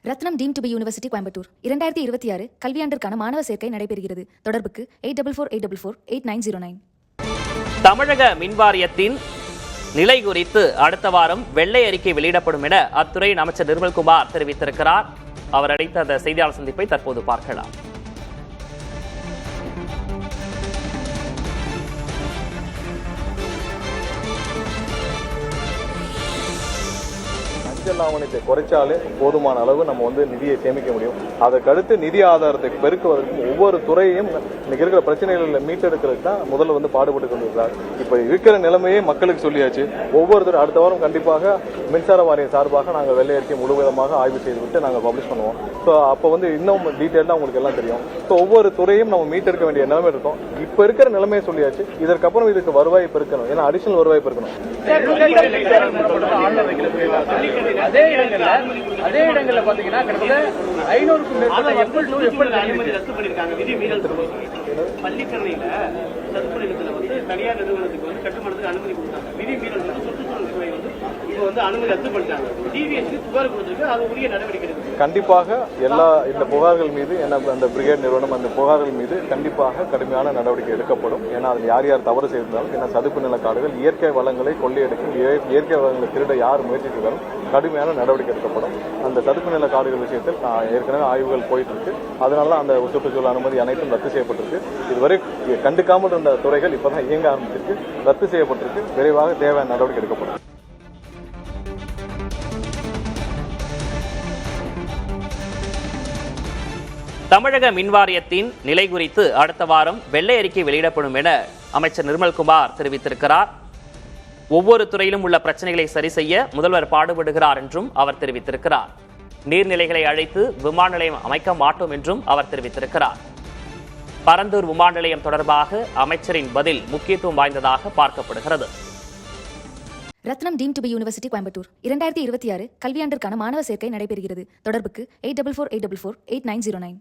Ratnam deemed to be university Coimbatore 2026 கல்வியாண்டிற்கான மாணவர் சேர்க்கை நடைபெறுகிறது. தொடர்புக்கு 8448448909. தமிழக மின்வாரியத்தின் நிலை குறித்து அடுத்த வாரம் வெள்ளை அறிக்கை வெளியிடப்படும் என அத்துறையின் அமைச்சர் நிர்மல்குமார் தெரிவித்திருக்கிறார். அவர் அளித்த அந்த செய்தியாளர் சந்திப்பை தற்போது பார்க்கலாம். அஞ்சல் ஆவணத்தை குறைச்சாலே போதுமான அளவு நம்ம நிதியை சேமிக்க முடியும். அதற்கடுத்து நிதி ஆதாரத்தை பெருக்குவதற்கும் ஒவ்வொரு துறையையும் இன்னைக்கு இருக்கிற பிரச்சனைகளை மீட்டெடுக்கிறதுக்கு தான் முதல்ல பாடுபட்டு கொண்டிருக்கிறார். இப்ப இருக்கிற நிலைமையே மக்களுக்கு சொல்லியாச்சு. ஒவ்வொருத்தரும் அடுத்த வாரம் கண்டிப்பாக மின்சார வாரியம் சார்பாக நாங்கள் வெள்ளை அறிக்கை முழுவதுமாக ஆய்வு செய்துவிட்டு நாங்கள் பப்ளிஷ் பண்ணுவோம். ஸோ அப்போ இன்னும் டீட்டெயிலாக உங்களுக்கு எல்லாம் தெரியும். ஸோ ஒவ்வொரு துறையும் நம்ம மீட்டெடுக்க வேண்டிய நிலைமை இருக்கும். இப்ப இருக்கிற நிலைமையை சொல்லியாச்சு. இதற்கப்புறம் இதுக்கு வருவாய் பெருக்கணும். ஏன்னா அடிஷனல் வருவாய் பெருக்கணும். அதே இடங்கள்ல பாத்தீங்கன்னா கிட்டத்தட்ட 500க்கும் மேற்பட்ட அனுமதி ரத்து பண்ணிருக்காங்க. விதி மீறல் பள்ளிக்கரணையில சதுப்பு தனியார் நிறுவனத்துக்கு கட்டுமானத்துக்கு அனுமதி கொடுத்தாங்க. விதி மீறல் சுற்றுச்சூழல் துறை இப்ப அனுமதி ரத்து பண்ணிட்டாங்க. டிவிஎஸ்க்கு புகார் கொடுத்திருக்கு. அது உரிய நடவடிக்கை கண்டிப்பாக எல்லா இந்த புகார்கள் மீது அந்த பிரிகேட் நிறுவனம் அந்த புகார்கள் மீது கண்டிப்பாக கடுமையான நடவடிக்கை எடுக்கப்படும். ஏன்னா அதில் யார் யார் தவறு செய்திருந்தாலும் ஏன்னா சதுப்பு நில காடுகள் இயற்கை வளங்களை கொள்ளையடிக்கும், இயற்கை வளங்களை திருட யார் முயற்சி செய்தாலும் கடுமையான நடவடிக்கை எடுக்கப்படும். அந்த சதுப்பு நில காடுகள் விஷயத்தில் ஏற்கனவே ஆய்வுகள் போயிட்டு இருக்கு. அதனால அந்த சுற்றுச்சூழல் அனுமதி அனைத்தும் ரத்து செய்யப்பட்டிருக்கு. இதுவரை கண்டுக்காமல் இருந்த துறைகள் இப்பதான் இயங்க ஆரம்பிச்சிருக்கு. ரத்து செய்யப்பட்டிருக்கு. விரைவாக தேவையான நடவடிக்கை எடுக்கப்படும். தமிழக மின்வாரியத்தின் நிலை குறித்து அடுத்த வாரம் வெள்ளை அறிக்கை வெளியிடப்படும் என அமைச்சர் நிர்மல்குமார் தெரிவித்திருக்கிறார். ஒவ்வொரு துறையிலும் உள்ள பிரச்சனைகளை சரி செய்ய முதல்வர் பாடுபடுகிறார் என்றும் அவர் தெரிவித்திருக்கிறார். நீர்நிலைகளை அழைத்து விமான நிலையம் அமைக்க மாட்டோம் என்றும் அவர் தெரிவித்திருக்கிறார். பரந்தூர் விமான நிலையம் தொடர்பாக அமைச்சரின் பதில் முக்கியத்துவம் வாய்ந்ததாக பார்க்கப்படுகிறது. Rathinam deemed to be university Coimbatore 2026 கல்வியாண்டிற்கான மாணவர் சேர்க்கை நடைபெறுகிறது. தொடர்புக்கு 8448448909.